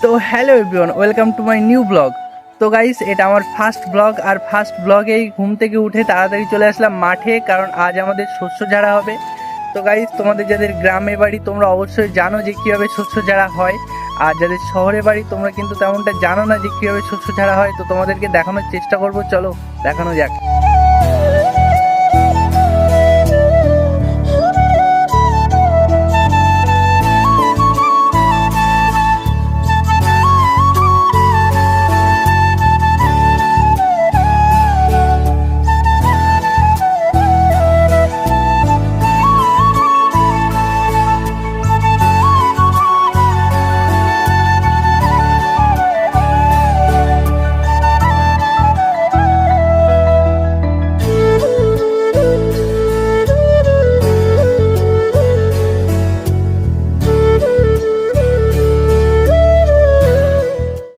তো hello everyone, welcome to my new blog. তো guys, এটা আমার ফার্স্ট ব্লগ। আর ফার্স্ট ব্লগেই ঘুম থেকে উঠে তাড়াতাড়ি চলে আসলাম মাঠে, কারণ আজ আমাদের শস্য ঝাড়া হবে। তো গাইস, তোমাদের যাদের গ্রামে বাড়ি তোমরা অবশ্যই জানো যে কীভাবে শস্য ঝাড়া হয়, আর যাদের শহরে বাড়ি তোমরা কিন্তু তেমনটা জানো না যে কীভাবে শস্য ঝাড়া হয়। তো তোমাদেরকে দেখানোর চেষ্টা করবো, চলো দেখানো যাক।